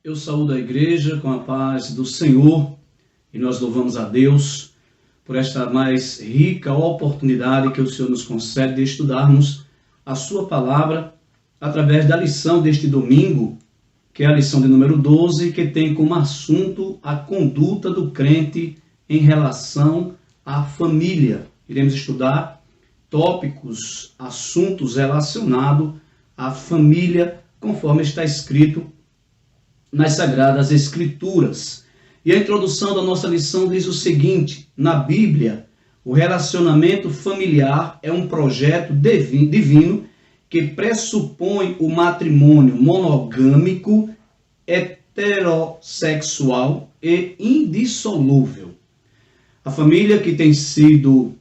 Eu saúdo a igreja com a paz do Senhor e nós louvamos a Deus por esta mais rica oportunidade que o Senhor nos concede de estudarmos a sua palavra através da lição deste domingo, que é a lição de número 12, que tem como assunto a conduta do crente em relação à família. Iremos estudar tópicos, assuntos relacionados à família, conforme está escrito nas Sagradas Escrituras. E a introdução da nossa lição diz o seguinte: na Bíblia, o relacionamento familiar é um projeto divino que pressupõe o matrimônio monogâmico, heterossexual e indissolúvel. A família que tem sido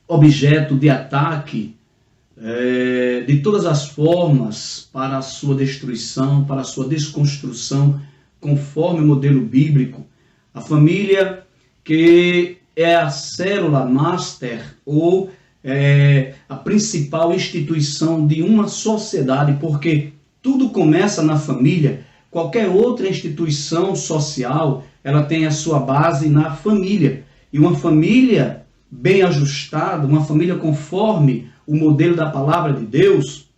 objeto de ataque de todas as formas para a sua destruição, para a sua desconstrução, conforme o modelo bíblico. A família que é a célula master ou a principal instituição de uma sociedade, porque tudo começa na família. Qualquer outra instituição social, ela tem a sua base na família. E uma família bem ajustada, uma família conforme o modelo da palavra de Deus,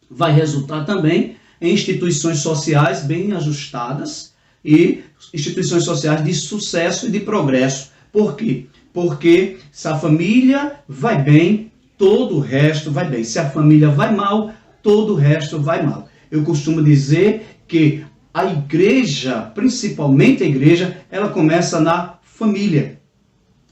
vai resultar também em instituições sociais bem ajustadas e instituições sociais de sucesso e de progresso. Por quê? Porque se a família vai bem, todo o resto vai bem. Se a família vai mal, todo o resto vai mal. Eu costumo dizer que a igreja, principalmente a igreja, ela começa na família.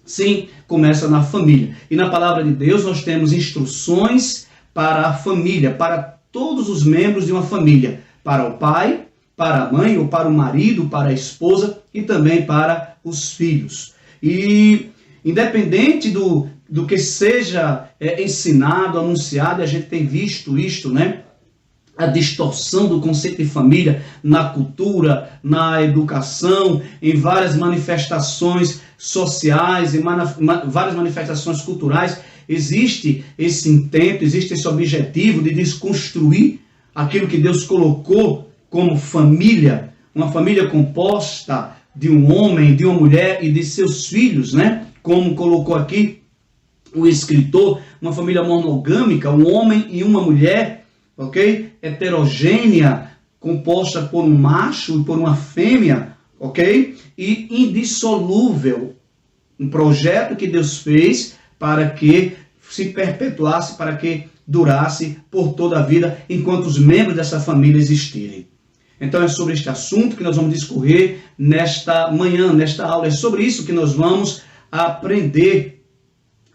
Sim, começa na família. E na palavra de Deus nós temos instruções para a família, para todos os membros de uma família. Para o pai, para a mãe, ou para o marido, para a esposa e também para os filhos. E independente do que seja ensinado, anunciado, a gente tem visto isto, né? A distorção do conceito de família na cultura, na educação, em várias manifestações sociais, em várias manifestações culturais. Existe esse intento, existe esse objetivo de desconstruir aquilo que Deus colocou como família, uma família composta de um homem, de uma mulher e de seus filhos, né? Como colocou aqui o escritor, uma família monogâmica, um homem e uma mulher, ok? Heterogênea, composta por um macho e por uma fêmea, ok? E indissolúvel. Um projeto que Deus fez para que se perpetuasse, para que durasse por toda a vida, enquanto os membros dessa família existirem. Então é sobre este assunto que nós vamos discorrer nesta manhã, nesta aula. É sobre isso que nós vamos aprender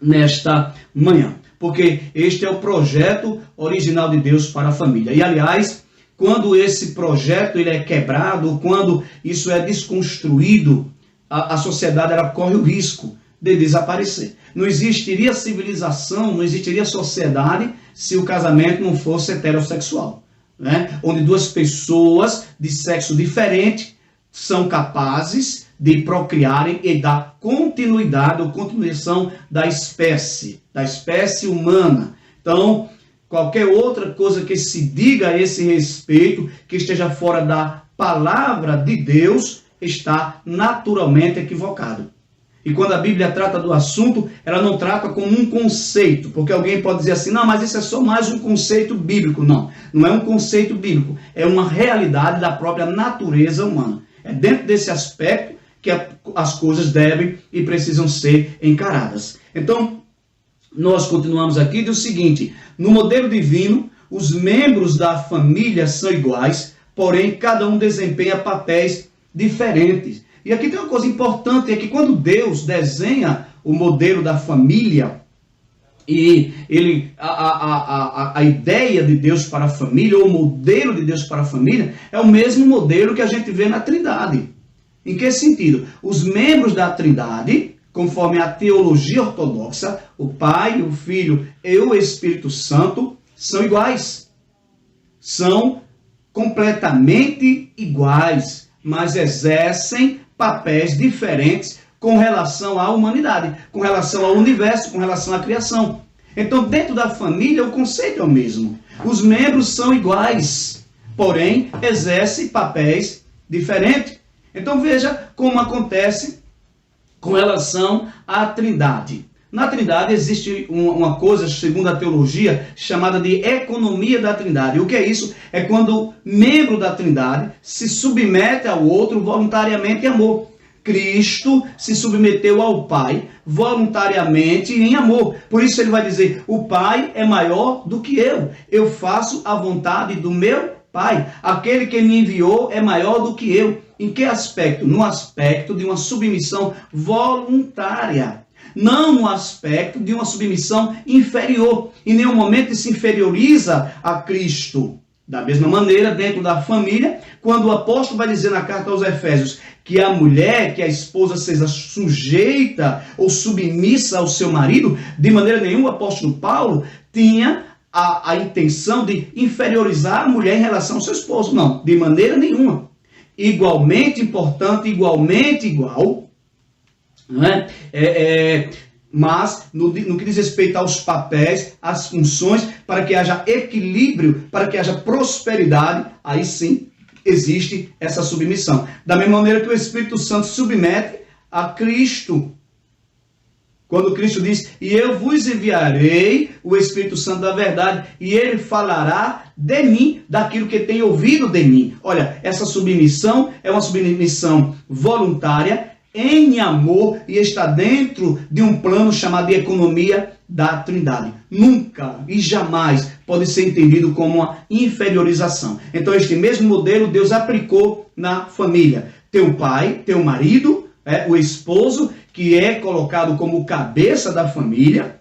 nesta manhã. Porque este é o projeto original de Deus para a família. E, aliás, quando esse projeto ele é quebrado, quando isso é desconstruído, a sociedade ela corre o risco de desaparecer. Não existiria civilização, não existiria sociedade se o casamento não fosse heterossexual, né? Onde duas pessoas de sexo diferente são capazes de procriarem e dar continuidade ou continuação da espécie humana. Então, qualquer outra coisa que se diga a esse respeito, que esteja fora da palavra de Deus, está naturalmente equivocado. E quando a Bíblia trata do assunto, ela não trata como um conceito, porque alguém pode dizer assim, não, mas isso é só mais um conceito bíblico. Não, não é um conceito bíblico, é uma realidade da própria natureza humana. É dentro desse aspecto que as coisas devem e precisam ser encaradas. Então, nós continuamos aqui do seguinte: no modelo divino, os membros da família são iguais, porém cada um desempenha papéis diferentes. E aqui tem uma coisa importante, é que quando Deus desenha o modelo da família, e a ideia de Deus para a família, ou o modelo de Deus para a família, é o mesmo modelo que a gente vê na Trindade. Em que sentido? Os membros da Trindade, conforme a teologia ortodoxa, o Pai, o Filho e o Espírito Santo, são iguais. São completamente iguais, mas exercem papéis diferentes com relação à humanidade, com relação ao universo, com relação à criação. Então, dentro da família, o conceito é o mesmo. Os membros são iguais, porém, exercem papéis diferente. Então veja como acontece com relação à Trindade. Na Trindade existe uma coisa, segundo a teologia, chamada de economia da Trindade. O que é isso? É quando membro da Trindade se submete ao outro voluntariamente em amor. Cristo se submeteu ao Pai voluntariamente em amor. Por isso ele vai dizer, o Pai é maior do que eu faço a vontade do meu Pai. Aquele que me enviou é maior do que eu. Em que aspecto? No aspecto de uma submissão voluntária. Não no aspecto de uma submissão inferior. Em nenhum momento se inferioriza a Cristo. Da mesma maneira, dentro da família, quando o apóstolo vai dizer na carta aos Efésios que a mulher, que a esposa seja sujeita ou submissa ao seu marido, de maneira nenhuma o apóstolo Paulo tinha a intenção de inferiorizar a mulher em relação ao seu esposo. Não, de maneira nenhuma. Igualmente importante, igualmente igual, não é? Mas no que diz respeito aos papéis, às funções, para que haja equilíbrio, para que haja prosperidade, aí sim existe essa submissão. Da mesma maneira que o Espírito Santo submete a Cristo. Quando Cristo diz, e eu vos enviarei o Espírito Santo da verdade, e ele falará de mim, daquilo que tem ouvido de mim. Olha, essa submissão é uma submissão voluntária, em amor, e está dentro de um plano chamado de economia da Trindade. Nunca e jamais pode ser entendido como uma inferiorização. Então, este mesmo modelo Deus aplicou na família. Tem o pai, tem o marido, o esposo, que é colocado como cabeça da família.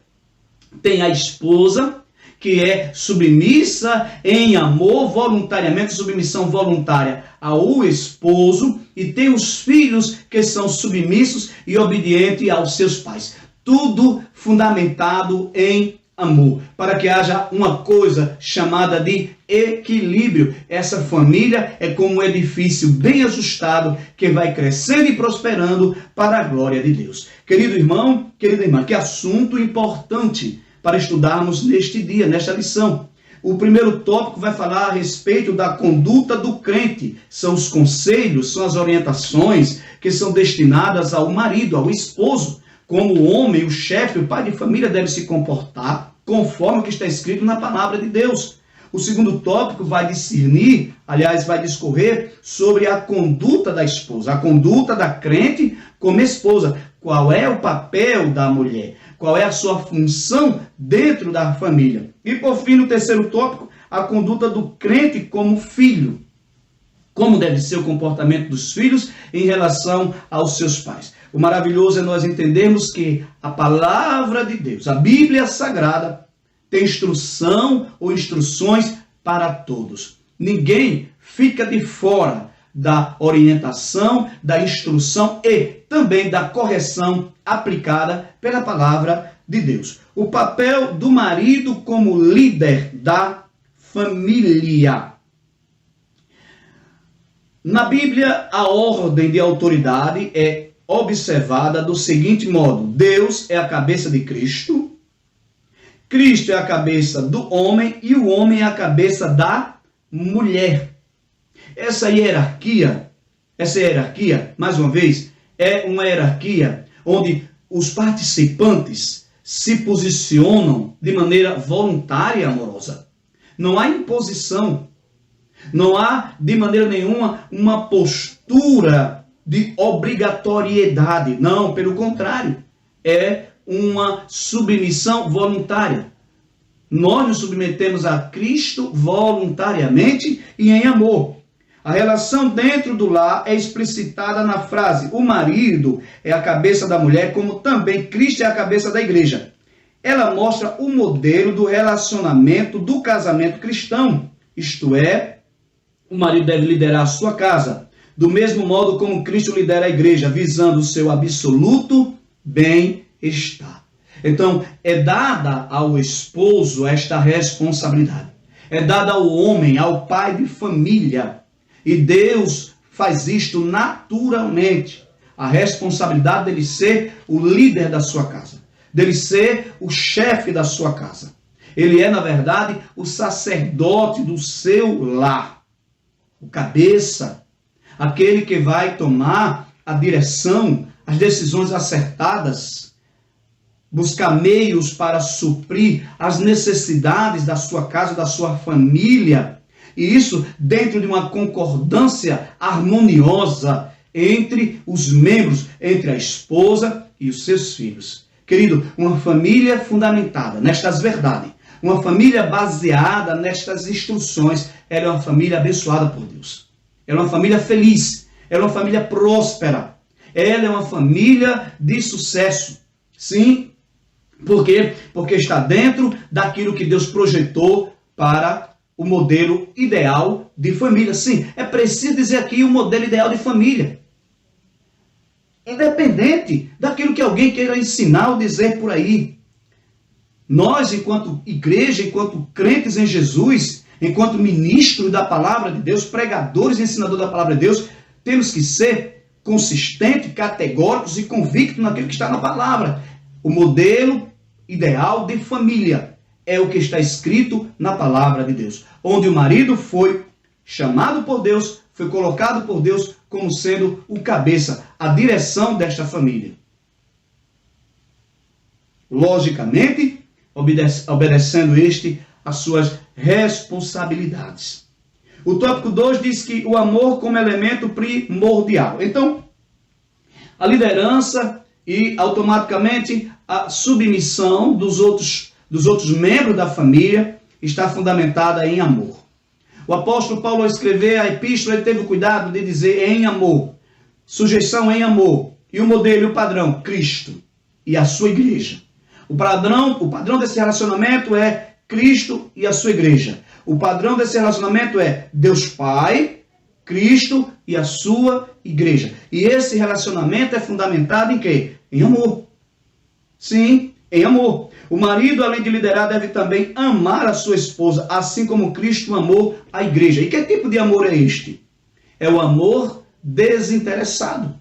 Tem a esposa, que é submissa em amor, voluntariamente, submissão voluntária ao esposo, e tem os filhos que são submissos e obedientes aos seus pais. Tudo fundamentado em amor, para que haja uma coisa chamada de equilíbrio. Essa família é como um edifício bem ajustado que vai crescendo e prosperando para a glória de Deus. Querido irmão, querida irmã, que assunto importante para estudarmos neste dia, nesta lição. O primeiro tópico vai falar a respeito da conduta do crente. São os conselhos, são as orientações que são destinadas ao marido, ao esposo. Como o homem, o chefe, o pai de família deve se comportar conforme o que está escrito na palavra de Deus. O segundo tópico vai discernir, aliás, vai discorrer sobre a conduta da esposa, a conduta da crente como esposa. Qual é o papel da mulher? Qual é a sua função dentro da família? E por fim, no terceiro tópico, a conduta do crente como filho. Como deve ser o comportamento dos filhos em relação aos seus pais. O maravilhoso é nós entendermos que a palavra de Deus, a Bíblia Sagrada, tem instrução ou instruções para todos. Ninguém fica de fora da orientação, da instrução e também da correção aplicada pela palavra de Deus. O papel do marido como líder da família. Na Bíblia, a ordem de autoridade é observada do seguinte modo: Deus é a cabeça de Cristo, Cristo é a cabeça do homem e o homem é a cabeça da mulher. Essa hierarquia, mais uma vez, é uma hierarquia onde os participantes se posicionam de maneira voluntária e amorosa. Não há imposição, não há de maneira nenhuma uma postura de obrigatoriedade. Não, pelo contrário, é uma submissão voluntária. Nós nos submetemos a Cristo voluntariamente e em amor. A relação dentro do lar é explicitada na frase: o marido é a cabeça da mulher, como também Cristo é a cabeça da igreja. Ela mostra o modelo do relacionamento do casamento cristão. Isto é, o marido deve liderar a sua casa, do mesmo modo como Cristo lidera a igreja, visando o seu absoluto bem-estar. Então, é dada ao esposo esta responsabilidade. É dada ao homem, ao pai de família. E Deus faz isto naturalmente. A responsabilidade dele ser o líder da sua casa, dele ser o chefe da sua casa. Ele é, na verdade, o sacerdote do seu lar, o cabeça. aquele que vai tomar a direção, as decisões acertadas, buscar meios para suprir as necessidades da sua casa, da sua família, e isso dentro de uma concordância harmoniosa entre os membros, entre a esposa e os seus filhos. Querido, uma família fundamentada nestas verdades, uma família baseada nestas instruções, ela é uma família abençoada por Deus. Ela é uma família feliz, ela é uma família próspera, ela é uma família de sucesso. Sim, por quê? Porque está dentro daquilo que Deus projetou para o modelo ideal de família. Sim, é preciso dizer aqui o modelo ideal de família. Independente daquilo que alguém queira ensinar ou dizer por aí. Nós, enquanto igreja, enquanto crentes em Jesus, enquanto ministros da palavra de Deus, pregadores e ensinadores da palavra de Deus, temos que ser consistentes, categóricos e convictos naquilo que está na palavra. O modelo ideal de família é o que está escrito na palavra de Deus, onde o marido foi chamado por Deus, foi colocado por Deus como sendo o cabeça, a direção desta família. Logicamente, obedecendo às suas responsabilidades. O tópico 2 diz que o amor como elemento primordial. Então, a liderança e automaticamente a submissão dos outros membros da família está fundamentada em amor. O apóstolo Paulo, ao escrever a epístola, ele teve o cuidado de dizer em amor, sujeição em amor, e o modelo e o padrão, Cristo e a sua igreja. O padrão desse relacionamento é Cristo e a sua igreja. O padrão desse relacionamento é Deus Pai, Cristo e a sua igreja. E esse relacionamento é fundamentado em quê? Em amor. Sim, em amor. O marido, além de liderar, deve também amar a sua esposa, assim como Cristo amou a igreja. E que tipo de amor é este? É o amor desinteressado.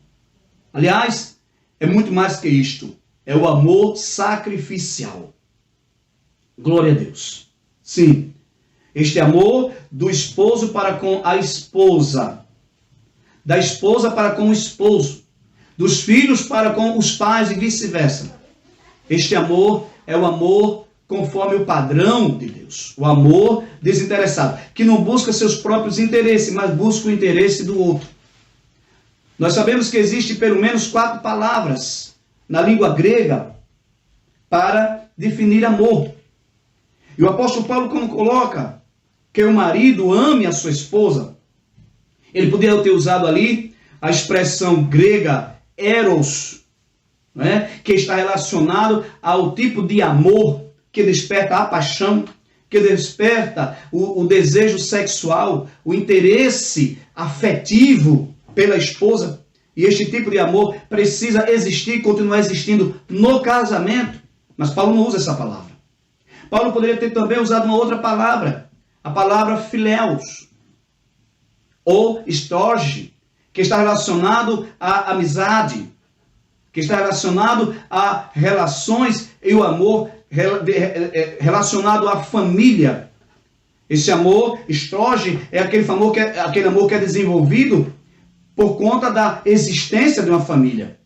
Aliás, é muito mais que isto. É o amor sacrificial. Glória a Deus. Sim, este amor do esposo para com a esposa, da esposa para com o esposo, dos filhos para com os pais e vice-versa. Este amor é o amor conforme o padrão de Deus. O amor desinteressado, que não busca seus próprios interesses, mas busca o interesse do outro. Nós sabemos que existe pelo menos 4 palavras na língua grega para definir amor. E o apóstolo Paulo, quando coloca que o marido ame a sua esposa, ele poderia ter usado ali a expressão grega eros, né, que está relacionado ao tipo de amor que desperta a paixão, que desperta o desejo sexual, o interesse afetivo pela esposa. E este tipo de amor precisa existir e continuar existindo no casamento. Mas Paulo não usa essa palavra. Paulo poderia ter também usado uma outra palavra, a palavra filéus, ou storge, que está relacionado à amizade, que está relacionado a relações e o amor relacionado à família. Esse amor, storge, é aquele amor que é desenvolvido por conta da existência de uma família.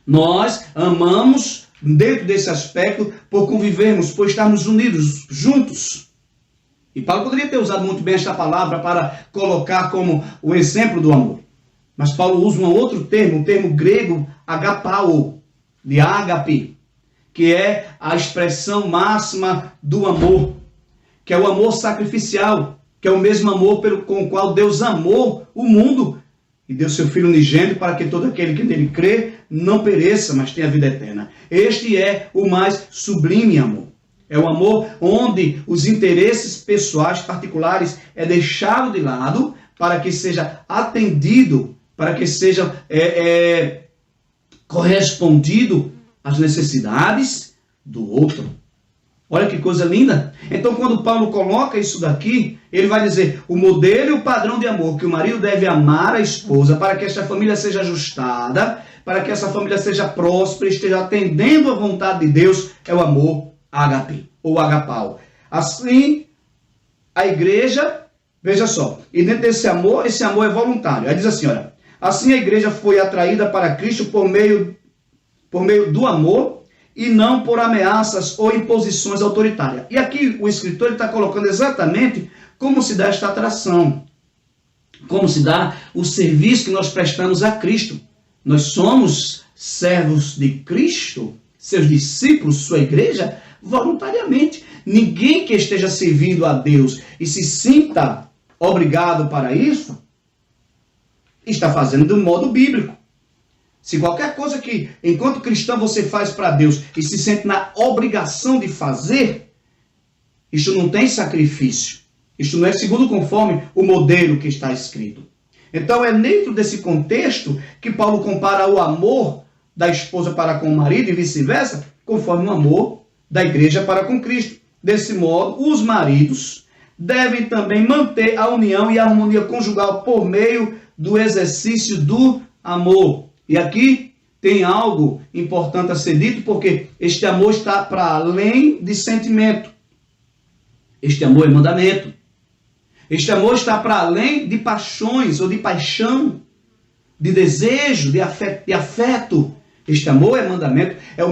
Nós amamos dentro desse aspecto por convivermos, por estarmos unidos, juntos. E Paulo poderia ter usado muito bem esta palavra para colocar como o exemplo do amor. Mas Paulo usa um outro termo, um termo grego, agapao, de ágape, que é a expressão máxima do amor, que é o amor sacrificial, que é o mesmo amor com o qual Deus amou o mundo e deu seu Filho unigênito para que todo aquele que nele crê não pereça, mas tenha vida eterna. Este é o mais sublime amor. É o amor onde os interesses pessoais particulares é deixado de lado para que seja atendido, para que seja correspondido às necessidades do outro. Olha que coisa linda. Então, quando Paulo coloca isso daqui, ele vai dizer o modelo e o padrão de amor que o marido deve amar a esposa para que esta família seja ajustada, para que essa família seja próspera, esteja atendendo à vontade de Deus, é o amor ágape ou agapau. Assim, a igreja, veja só, e dentro desse amor, esse amor é voluntário. Aí diz assim, olha, assim a igreja foi atraída para Cristo por meio do amor e não por ameaças ou imposições autoritárias. E aqui o escritor está colocando exatamente como se dá esta atração, como se dá o serviço que nós prestamos a Cristo. Nós somos servos de Cristo, seus discípulos, sua igreja, voluntariamente. Ninguém que esteja servindo a Deus e se sinta obrigado para isso, está fazendo do modo bíblico. Se qualquer coisa que, enquanto cristão, você faz para Deus e se sente na obrigação de fazer, isto não tem sacrifício. Isto não é segundo conforme o modelo que está escrito. Então é dentro desse contexto que Paulo compara o amor da esposa para com o marido e vice-versa, conforme o amor da igreja para com Cristo. Desse modo, os maridos devem também manter a união e a harmonia conjugal por meio do exercício do amor. E aqui tem algo importante a ser dito, porque este amor está para além de sentimento. Este amor é mandamento. Este amor está para além de paixões ou de paixão, de desejo, de afeto. Este amor é mandamento. É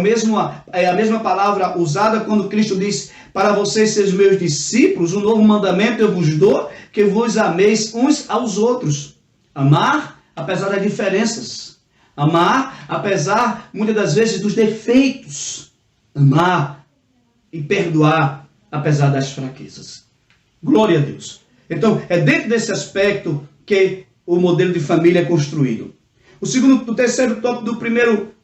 a mesma palavra usada quando Cristo diz: para vocês serem meus discípulos, um novo mandamento eu vos dou, que vos ameis uns aos outros. Amar apesar das diferenças. Amar apesar, muitas das vezes, dos defeitos. Amar e perdoar apesar das fraquezas. Glória a Deus. Então, é dentro desse aspecto que o modelo de família é construído. O terceiro tópico do primeiro,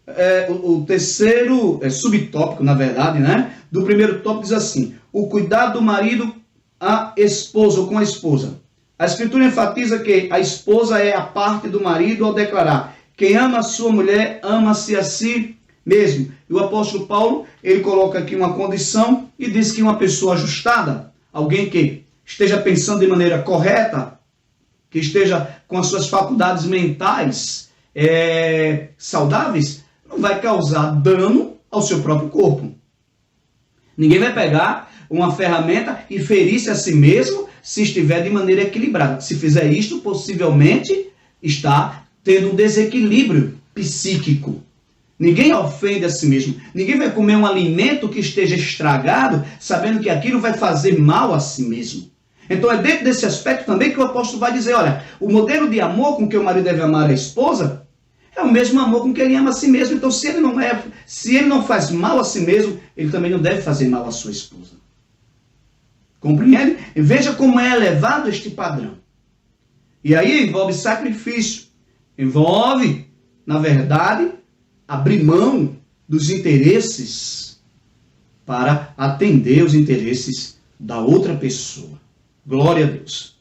o terceiro subtópico, na verdade, né? Do primeiro tópico diz assim: o cuidado do marido à esposa ou com a esposa. A Escritura enfatiza que a esposa é a parte do marido ao declarar: quem ama a sua mulher, ama-se a si mesmo. E o apóstolo Paulo, ele coloca aqui uma condição e diz que uma pessoa ajustada, alguém que esteja pensando de maneira correta, que esteja com as suas faculdades mentais saudáveis, não vai causar dano ao seu próprio corpo. Ninguém vai pegar uma ferramenta e ferir-se a si mesmo se estiver de maneira equilibrada. Se fizer isto, possivelmente está tendo um desequilíbrio psíquico. Ninguém ofende a si mesmo. Ninguém vai comer um alimento que esteja estragado, sabendo que aquilo vai fazer mal a si mesmo. Então é dentro desse aspecto também que o apóstolo vai dizer, olha, o modelo de amor com que o marido deve amar a esposa é o mesmo amor com que ele ama a si mesmo. Então se ele não faz mal a si mesmo, ele também não deve fazer mal à sua esposa. Compreende? E veja como é elevado este padrão. E aí envolve sacrifício. Envolve, na verdade, abrir mão dos interesses para atender os interesses da outra pessoa. Glória a Deus.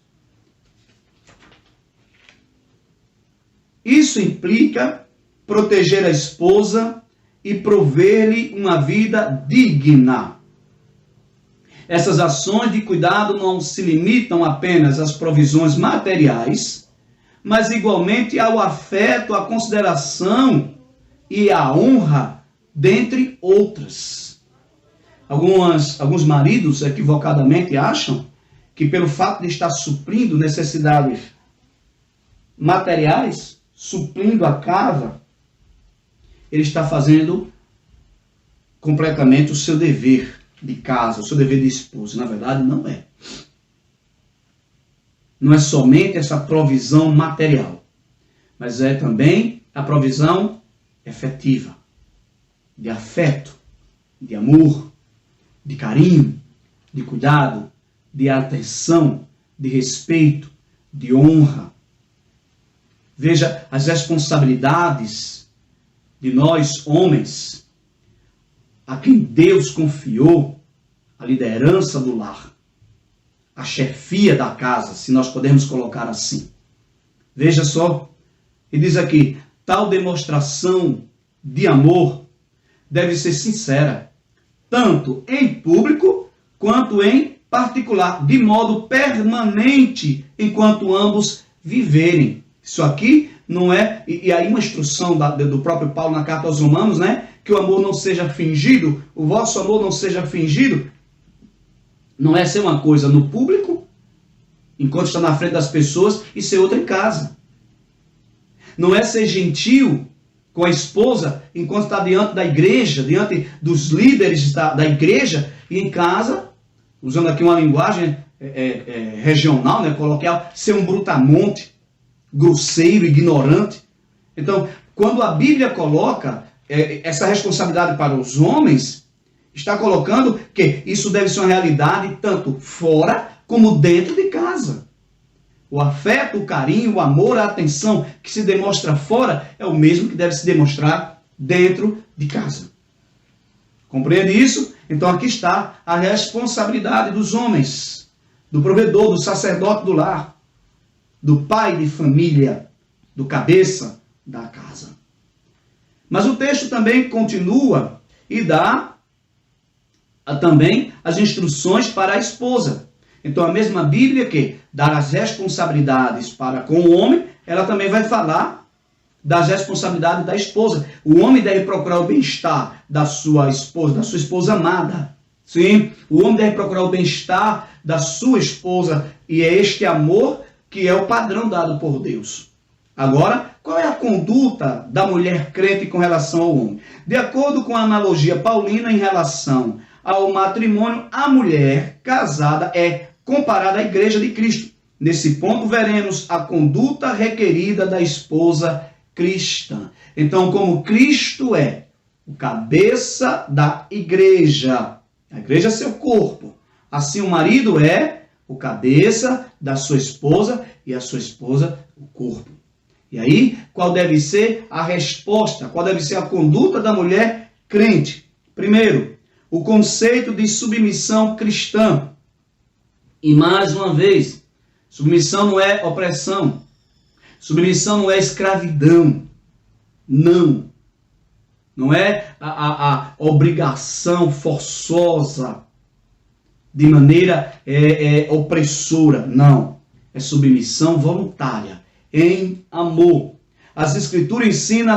Isso implica proteger a esposa e prover-lhe uma vida digna. Essas ações de cuidado não se limitam apenas às provisões materiais, mas igualmente ao afeto, à consideração e à honra, dentre outras. Alguns maridos equivocadamente acham que pelo fato de estar suprindo necessidades materiais, suprindo a casa, ele está fazendo completamente o seu dever de casa, o seu dever de esposo. Na verdade, não é. Não é somente essa provisão material, mas é também a provisão efetiva, de afeto, de amor, de carinho, de cuidado, de atenção, de respeito, de honra. Veja as responsabilidades de nós, homens, a quem Deus confiou a liderança do lar, a chefia da casa, se nós podemos colocar assim. Veja só, e diz aqui, tal demonstração de amor deve ser sincera, tanto em público quanto em particular, de modo permanente, enquanto ambos viverem. Isso aqui não é, e aí uma instrução do próprio Paulo na carta aos Romanos, né? Que o amor não seja fingido, o vosso amor não seja fingido, não é ser uma coisa no público enquanto está na frente das pessoas, e ser outra em casa. Não é ser gentil com a esposa enquanto está diante da igreja, diante dos líderes da igreja, e em casa, usando aqui uma linguagem regional, né, coloquial, ser um brutamonte, grosseiro, ignorante. Então, quando a Bíblia coloca essa responsabilidade para os homens, está colocando que isso deve ser uma realidade tanto fora como dentro de casa. O afeto, o carinho, o amor, a atenção que se demonstra fora é o mesmo que deve se demonstrar dentro de casa. Compreende isso? Então aqui está a responsabilidade dos homens, do provedor, do sacerdote do lar, do pai de família, do cabeça da casa. Mas o texto também continua e dá também as instruções para a esposa. Então a mesma Bíblia que dá as responsabilidades para com o homem, ela também vai falar das responsabilidades da esposa. O homem deve procurar o bem-estar da sua esposa amada. Sim, o homem deve procurar o bem-estar da sua esposa, e é este amor que é o padrão dado por Deus. Agora, qual é a conduta da mulher crente com relação ao homem? De acordo com a analogia paulina em relação ao matrimônio, a mulher casada é comparada à igreja de Cristo. Nesse ponto, veremos a conduta requerida da esposa cristã. Então, como Cristo é o cabeça da igreja, a igreja é seu corpo, assim o marido é o cabeça da sua esposa e a sua esposa o corpo. E aí, qual deve ser a resposta? Qual deve ser a conduta da mulher crente? Primeiro, o conceito de submissão cristã. E mais uma vez, submissão não é opressão. Submissão não é escravidão. Não. Não é a obrigação forçosa de maneira opressora. Não. É submissão voluntária, em amor. As Escrituras ensinam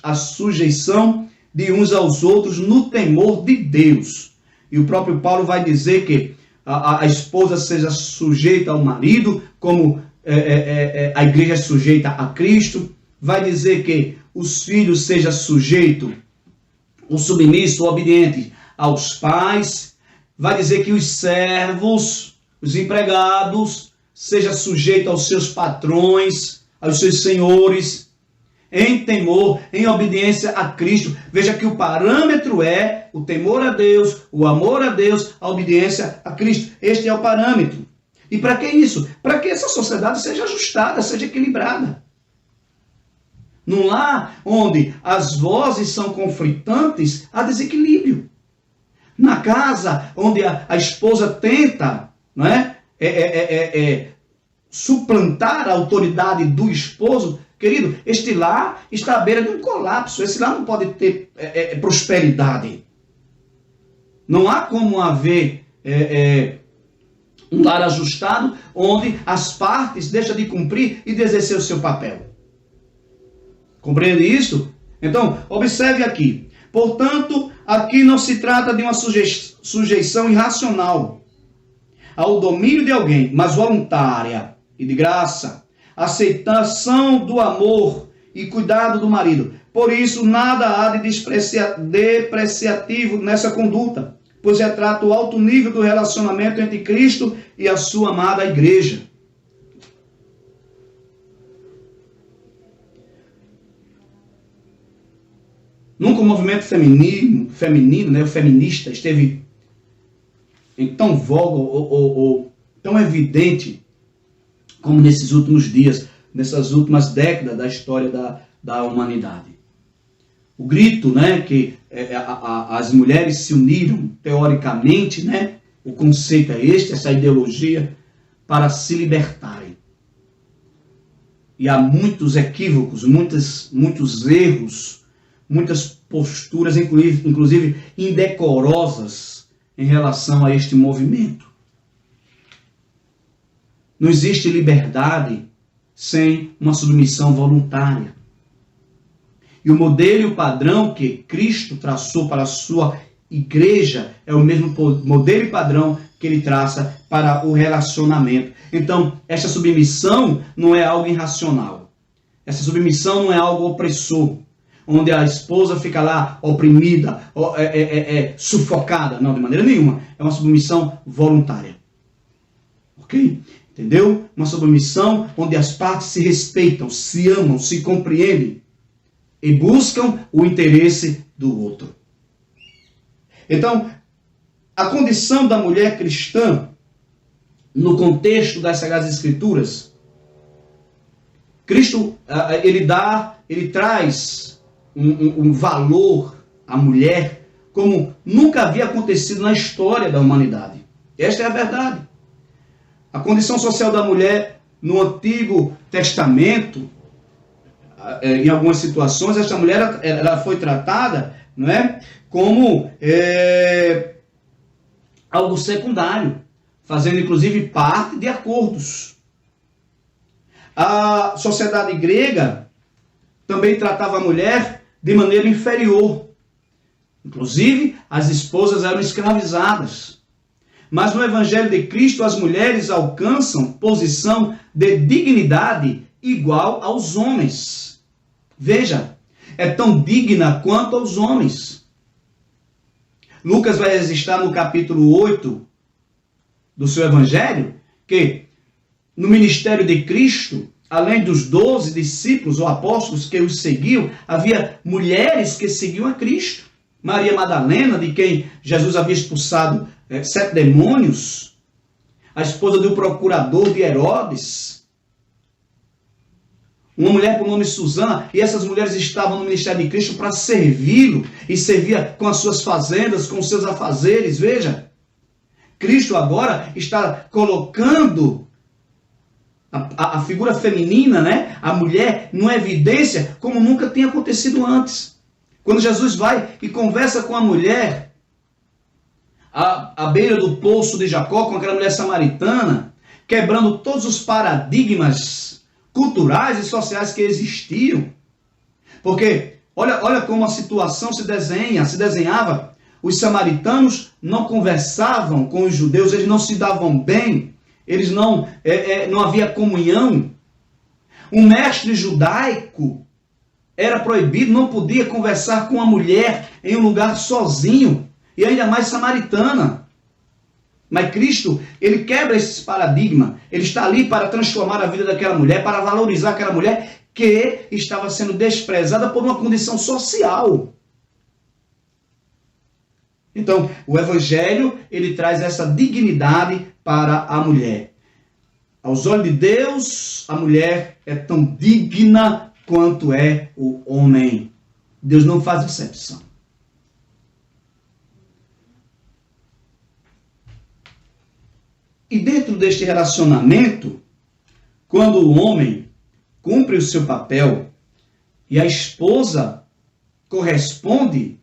a sujeição de uns aos outros no temor de Deus. E o próprio Paulo vai dizer que a esposa seja sujeita ao marido, como a igreja é sujeita a Cristo. Vai dizer que os filhos sejam sujeitos, o submisso, o obediente aos pais. Vai dizer que os servos, os empregados, sejam sujeitos aos seus patrões, aos seus senhores, em temor, em obediência a Cristo. Veja que o parâmetro é o temor a Deus, o amor a Deus, a obediência a Cristo. Este é o parâmetro. E para que isso? Para que essa sociedade seja ajustada, seja equilibrada. Num lar onde as vozes são conflitantes, há desequilíbrio. Na casa onde a esposa tenta, não é, suplantar a autoridade do esposo, querido, este lar está à beira de um colapso. Esse lar não pode ter prosperidade. Não há como haver um lar ajustado onde as partes deixam de cumprir e de exercer o seu papel. Compreende isso? Então, observe aqui. Portanto, aqui não se trata de uma sujeição irracional ao domínio de alguém, mas voluntária e de graça. Aceitação do amor e cuidado do marido. Por isso, nada há de depreciativo nessa conduta, pois retrata o alto nível do relacionamento entre Cristo e a sua amada igreja. Nunca o movimento feminino, né, o feminista, esteve em tão voga ou tão evidente como nesses últimos dias, nessas últimas décadas da história da humanidade. O grito, né, que as mulheres se uniram, teoricamente, né, o conceito é este, essa ideologia, para se libertarem. E há muitos equívocos, muitos erros, muitas posturas, inclusive indecorosas, em relação a este movimento. Não existe liberdade sem uma submissão voluntária. E o modelo e o padrão que Cristo traçou para a sua igreja é o mesmo modelo e padrão que ele traça para o relacionamento. Então, essa submissão não é algo irracional. Essa submissão não é algo opressor, onde a esposa fica lá oprimida, sufocada. Não, de maneira nenhuma. É uma submissão voluntária. Ok? Entendeu? Uma submissão onde as partes se respeitam, se amam, se compreendem e buscam o interesse do outro. Então, a condição da mulher cristã, no contexto das Sagradas Escrituras, Cristo, ele traz um valor à mulher como nunca havia acontecido na história da humanidade. Esta é a verdade. A condição social da mulher no Antigo Testamento, em algumas situações, esta mulher ela foi tratada, não é, como algo secundário, fazendo inclusive parte de acordos. A sociedade grega também tratava a mulher de maneira inferior. Inclusive, as esposas eram escravizadas. Mas no Evangelho de Cristo, as mulheres alcançam posição de dignidade igual aos homens. Veja, é tão digna quanto aos homens. Lucas vai registrar no capítulo 8 do seu Evangelho que no ministério de Cristo, além dos 12 discípulos ou apóstolos que os seguiam, havia mulheres que seguiam a Cristo. Maria Madalena, de quem Jesus havia expulsado 7 demônios, a esposa do procurador de Herodes, uma mulher por nome Susana, e essas mulheres estavam no ministério de Cristo para servi-lo, e servia com as suas fazendas, com os seus afazeres. Veja, Cristo agora está colocando a figura feminina, né, a mulher, numa evidência como nunca tinha acontecido antes. Quando Jesus vai e conversa com a mulher à beira do poço de Jacó, com aquela mulher samaritana, quebrando todos os paradigmas culturais e sociais que existiam. Porque olha como a situação se desenhava. Os samaritanos não conversavam com os judeus, eles não se davam bem, eles não havia comunhão. Um mestre judaico era proibido, não podia conversar com uma mulher em um lugar sozinho, e ainda mais samaritana. Mas Cristo, ele quebra esse paradigma. Ele está ali para transformar a vida daquela mulher, para valorizar aquela mulher que estava sendo desprezada por uma condição social. Então, o Evangelho, ele traz essa dignidade para a mulher. Aos olhos de Deus, a mulher é tão digna quanto é o homem. Deus não faz exceção. E dentro deste relacionamento, quando o homem cumpre o seu papel e a esposa corresponde,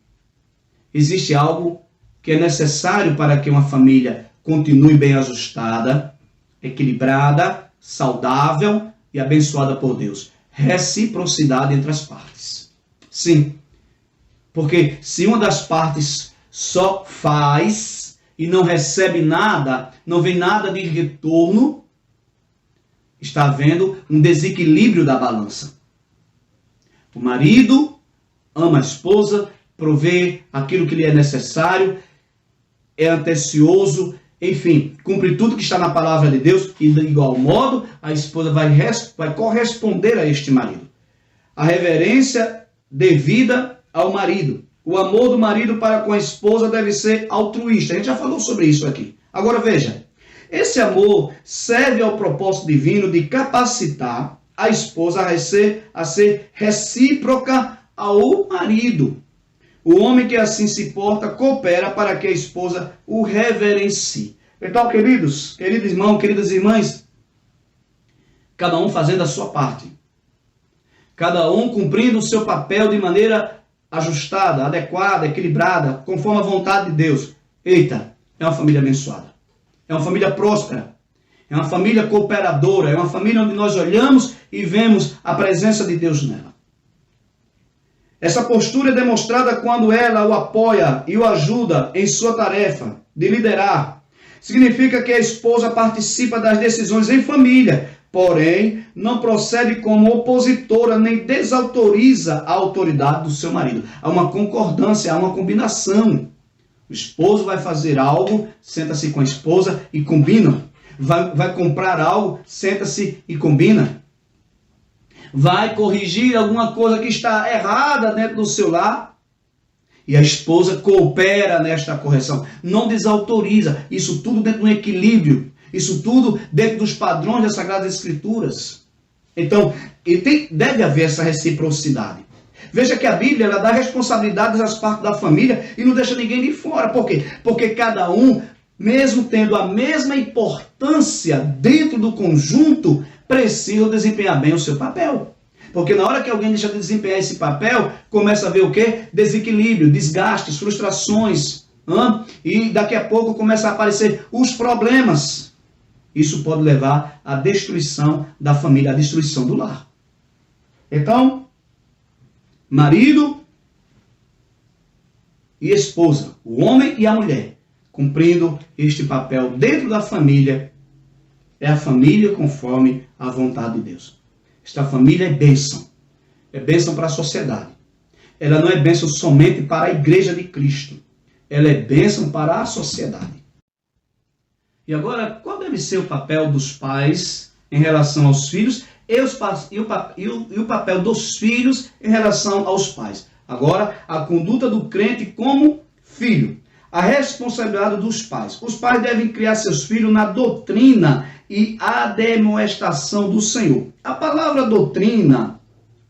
existe algo que é necessário para que uma família continue bem ajustada, equilibrada, saudável e abençoada por Deus. Reciprocidade entre as partes. Sim, porque se uma das partes só faz e não recebe nada, não vem nada de retorno, está havendo um desequilíbrio da balança. O marido ama a esposa, provê aquilo que lhe é necessário, é atencioso, enfim, cumpre tudo que está na palavra de Deus, e de igual modo a esposa vai corresponder a este marido. A reverência devida ao marido. O amor do marido para com a esposa deve ser altruísta. A gente já falou sobre isso aqui. Agora veja, esse amor serve ao propósito divino de capacitar a esposa a ser recíproca ao marido. O homem que assim se porta coopera para que a esposa o reverencie. Então, queridos irmãos, queridas irmãs, cada um fazendo a sua parte. Cada um cumprindo o seu papel de maneira ajustada, adequada, equilibrada, conforme a vontade de Deus. Eita, é uma família abençoada. É uma família próspera. É uma família cooperadora. É uma família onde nós olhamos e vemos a presença de Deus nela. Essa postura é demonstrada quando ela o apoia e o ajuda em sua tarefa de liderar, Significa que a esposa participa das decisões em família, porém não procede como opositora nem desautoriza a autoridade do seu marido. Há uma concordância, há uma combinação. O esposo vai fazer algo, senta-se com a esposa e combinam. Vai comprar algo, senta-se e combina. Vai corrigir alguma coisa que está errada dentro do seu lar. E a esposa coopera nesta correção. Não desautoriza. Isso tudo dentro de um equilíbrio. Isso tudo dentro dos padrões das Sagradas Escrituras. Então, deve haver essa reciprocidade. Veja que a Bíblia ela dá responsabilidades às partes da família e não deixa ninguém de fora. Por quê? Porque cada um, mesmo tendo a mesma importância dentro do conjunto, precisa desempenhar bem o seu papel. Porque na hora que alguém deixa de desempenhar esse papel, começa a ver o quê? Desequilíbrio, desgastes, frustrações. E daqui a pouco começa a aparecer os problemas. Isso pode levar à destruição da família, à destruição do lar. Então, marido e esposa, o homem e a mulher, cumprindo este papel dentro da família, é a família conforme a vontade de Deus. Esta família é bênção para a sociedade. Ela não é bênção somente para a igreja de Cristo, ela é bênção para a sociedade. E agora, qual deve ser o papel dos pais em relação aos filhos e o papel dos filhos em relação aos pais? Agora, a conduta do crente como filho. A responsabilidade dos pais. Os pais devem criar seus filhos na doutrina e admoestação do Senhor. A palavra doutrina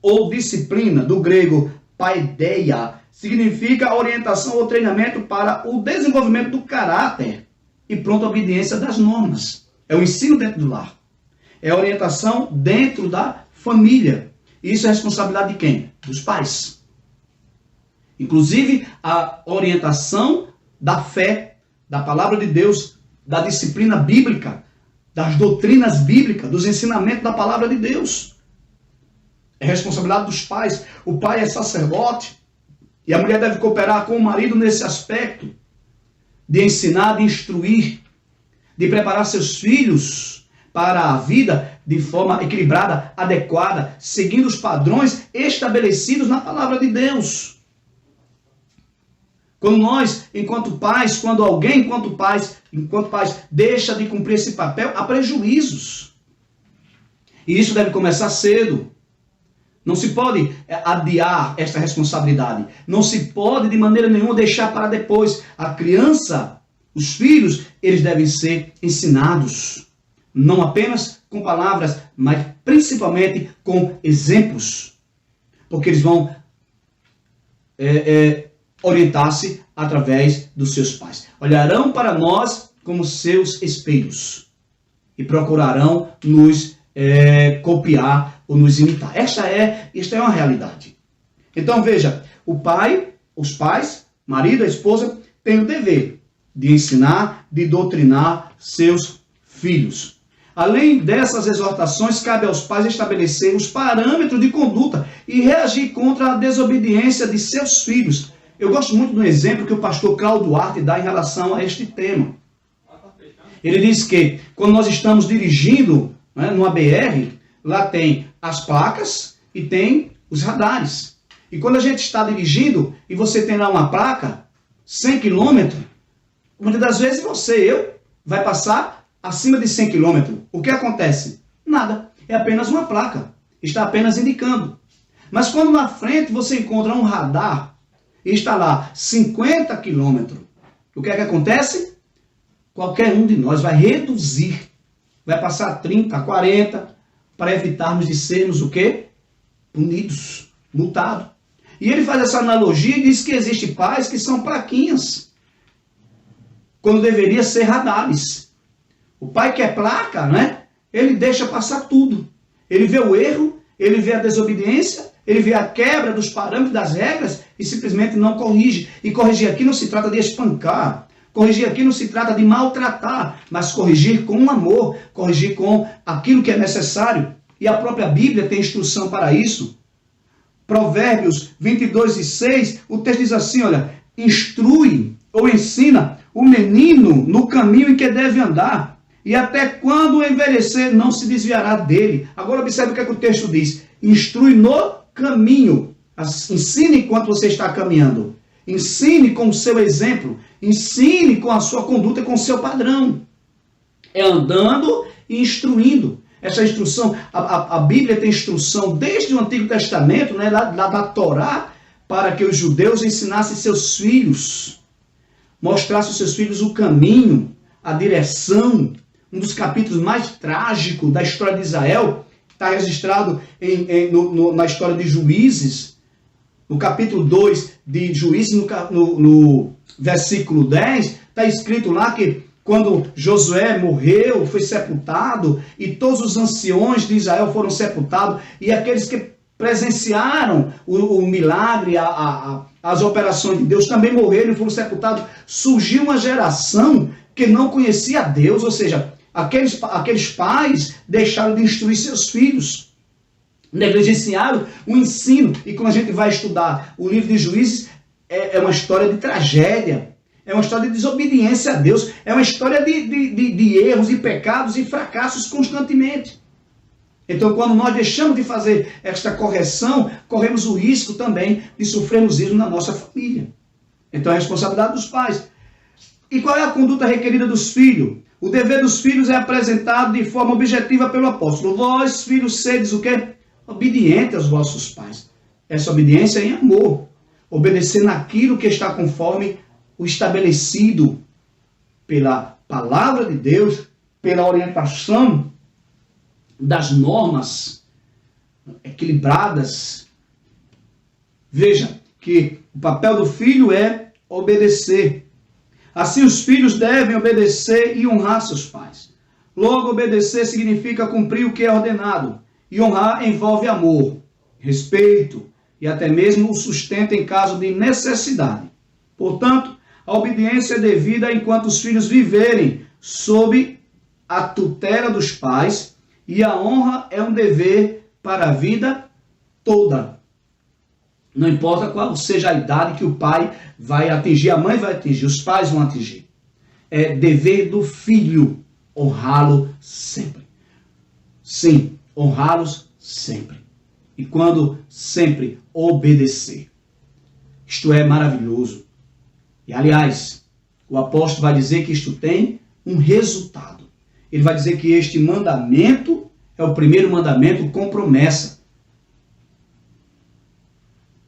ou disciplina, do grego paideia, significa orientação ou treinamento para o desenvolvimento do caráter e pronta obediência das normas. É o ensino dentro do lar. É a orientação dentro da família. Isso é responsabilidade de quem? Dos pais. Inclusive, a orientação da fé, da palavra de Deus, da disciplina bíblica, das doutrinas bíblicas, dos ensinamentos da palavra de Deus. É responsabilidade dos pais. O pai é sacerdote e a mulher deve cooperar com o marido nesse aspecto de ensinar, de instruir, de preparar seus filhos para a vida de forma equilibrada, adequada, seguindo os padrões estabelecidos na palavra de Deus. Quando nós, enquanto pais, enquanto pais, deixa de cumprir esse papel, há prejuízos. E isso deve começar cedo. Não se pode adiar esta responsabilidade. Não se pode, de maneira nenhuma, deixar para depois. A criança, os filhos, eles devem ser ensinados. Não apenas com palavras, mas principalmente com exemplos. Porque eles vão orientar-se através dos seus pais. Olharão para nós como seus espelhos e procurarão nos copiar ou nos imitar. Esta é uma realidade. Então veja, os pais, marido, a esposa, têm o dever de ensinar, de doutrinar seus filhos. Além dessas exortações, cabe aos pais estabelecer os parâmetros de conduta e reagir contra a desobediência de seus filhos. Eu gosto muito do exemplo que o pastor Cláudio Duarte dá em relação a este tema. Ele diz que quando nós estamos dirigindo numa BR, lá tem as placas e tem os radares. E quando a gente está dirigindo e você tem lá uma placa, 100 km, muitas das vezes eu, vai passar acima de 100 km. O que acontece? Nada. É apenas uma placa. Está apenas indicando. Mas quando na frente você encontra um radar e está lá 50 km, o que é que acontece? Qualquer um de nós vai reduzir. Vai passar a 30, a 40, para evitarmos de sermos o quê? Punidos, multados. E ele faz essa analogia e diz que existem pais que são plaquinhas, quando deveria ser radares. O pai que é placa, ele deixa passar tudo. Ele vê o erro, ele vê a desobediência, ele vê a quebra dos parâmetros, das regras e simplesmente não corrige. E corrigir aqui não se trata de espancar. Corrigir aqui não se trata de maltratar, mas corrigir com amor, corrigir com aquilo que é necessário. E a própria Bíblia tem instrução para isso. Provérbios 22:6, o texto diz assim, olha, instrui ou ensina o menino no caminho em que deve andar, e até quando envelhecer não se desviará dele. Agora observe o que é que o texto diz. Instrui no caminho. Ensine enquanto você está caminhando. Ensine com o seu exemplo. Ensine com a sua conduta e com o seu padrão. É andando e instruindo. Essa instrução, a Bíblia tem instrução desde o Antigo Testamento, né, lá da Torá, para que os judeus ensinassem seus filhos, mostrassem aos seus filhos o caminho, a direção. Um dos capítulos mais trágicos da história de Israel está registrado na história de Juízes, no capítulo 2 de Juízes, no versículo 10, está escrito lá que quando Josué morreu, foi sepultado, e todos os anciões de Israel foram sepultados, e aqueles que presenciaram o milagre, as operações de Deus, também morreram e foram sepultados. Surgiu uma geração que não conhecia Deus, ou seja, aqueles pais deixaram de instruir seus filhos, negligenciaram o ensino. E quando a gente vai estudar o livro de Juízes, é uma história de tragédia, é uma história de desobediência a Deus, é uma história de erros e pecados e fracassos constantemente. Então, quando nós deixamos de fazer esta correção, corremos o risco também de sofrermos isso na nossa família. Então, é a responsabilidade dos pais. E qual é a conduta requerida dos filhos? O dever dos filhos é apresentado de forma objetiva pelo apóstolo. Vós, filhos, sedes o quê? Obedientes aos vossos pais. Essa obediência é em amor. Obedecer naquilo que está conforme o estabelecido pela palavra de Deus, pela orientação das normas equilibradas. Veja que o papel do filho é obedecer. Assim os filhos devem obedecer e honrar seus pais. Logo, obedecer significa cumprir o que é ordenado. E honrar envolve amor, respeito e até mesmo o sustento em caso de necessidade. Portanto, a obediência é devida enquanto os filhos viverem sob a tutela dos pais, e a honra é um dever para a vida toda. Não importa qual seja a idade que o pai vai atingir, a mãe vai atingir, os pais vão atingir. É dever do filho honrá-lo sempre. Sim, honrá-los sempre. E quando sempre obedecer. Isto é maravilhoso. E aliás, o apóstolo vai dizer que isto tem um resultado. Ele vai dizer que este mandamento é o primeiro mandamento com promessa.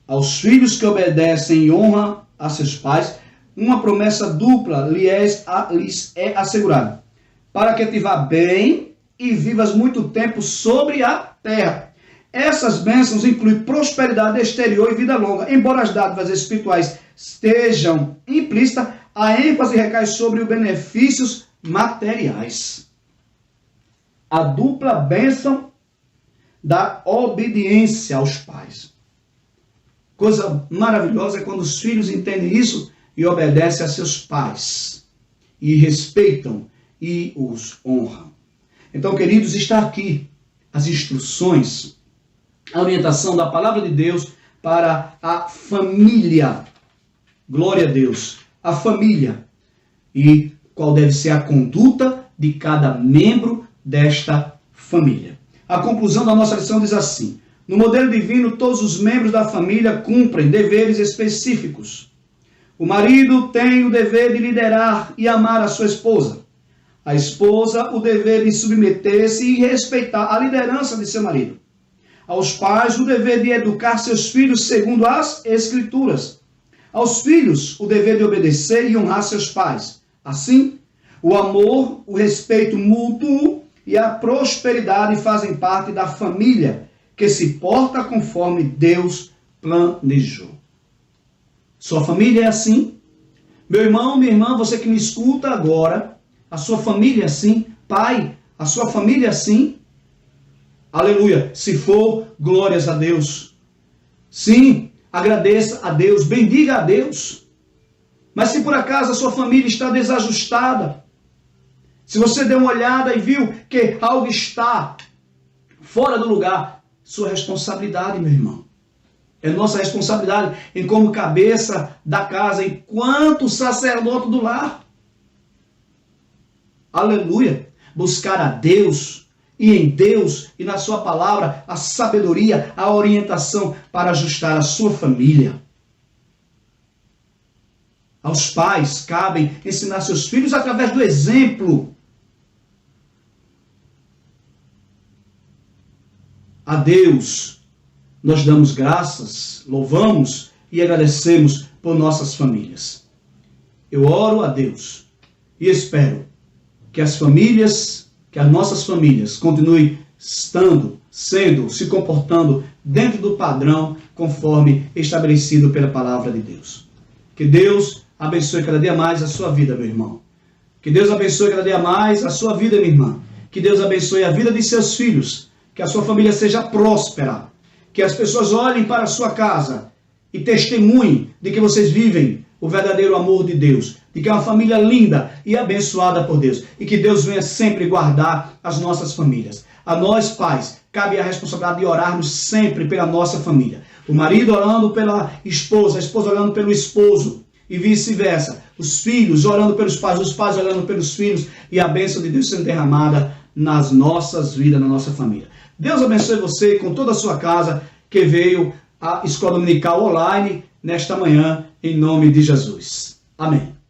Aos filhos que obedecem e honram a seus pais, uma promessa dupla lhes é assegurada, para que te vá bem e vivas muito tempo sobre a terra. Essas bênçãos incluem prosperidade exterior e vida longa. Embora as dádivas espirituais estejam implícitas, a ênfase recai sobre os benefícios materiais. A dupla bênção da obediência aos pais. Coisa maravilhosa é quando os filhos entendem isso e obedecem a seus pais. E respeitam e os honram. Então, queridos, está aqui as instruções, a orientação da palavra de Deus para a família. Glória a Deus. A família. E qual deve ser a conduta de cada membro desta família. A conclusão da nossa lição diz assim: no modelo divino, todos os membros da família cumprem deveres específicos. O marido tem o dever de liderar e amar a sua esposa. A esposa, o dever de submeter-se e respeitar a liderança de seu marido. Aos pais, o dever de educar seus filhos segundo as Escrituras. Aos filhos, o dever de obedecer e honrar seus pais. Assim, o amor, o respeito mútuo e a prosperidade fazem parte da família que se porta conforme Deus planejou. Sua família é assim? Meu irmão, minha irmã, você que me escuta agora, a sua família é assim? Pai, a sua família é assim? Aleluia. Se for, glórias a Deus. Sim, agradeça a Deus, bendiga a Deus. Mas se por acaso a sua família está desajustada, se você deu uma olhada e viu que algo está fora do lugar, sua responsabilidade, meu irmão. É nossa responsabilidade em como cabeça da casa, enquanto sacerdote do lar. Aleluia. Buscar a Deus e em Deus e na sua palavra a sabedoria, a orientação para ajustar a sua família. Aos pais cabem ensinar seus filhos através do exemplo. A Deus nós damos graças, louvamos e agradecemos por nossas famílias. Eu oro a Deus e espero que as nossas famílias continuem sendo, se comportando dentro do padrão conforme estabelecido pela palavra de Deus. Que Deus abençoe cada dia mais a sua vida, meu irmão. Que Deus abençoe cada dia mais a sua vida, minha irmã. Que Deus abençoe a vida de seus filhos. Que a sua família seja próspera. Que as pessoas olhem para a sua casa e testemunhem de que vocês vivem o verdadeiro amor de Deus. De que é uma família linda e abençoada por Deus. E que Deus venha sempre guardar as nossas famílias. A nós, pais, cabe a responsabilidade de orarmos sempre pela nossa família. O marido orando pela esposa, a esposa orando pelo esposo. E vice-versa. Os filhos orando pelos pais, os pais orando pelos filhos. E a bênção de Deus sendo derramada nas nossas vidas, na nossa família. Deus abençoe você com toda a sua casa que veio à Escola Dominical Online nesta manhã, em nome de Jesus. Amém.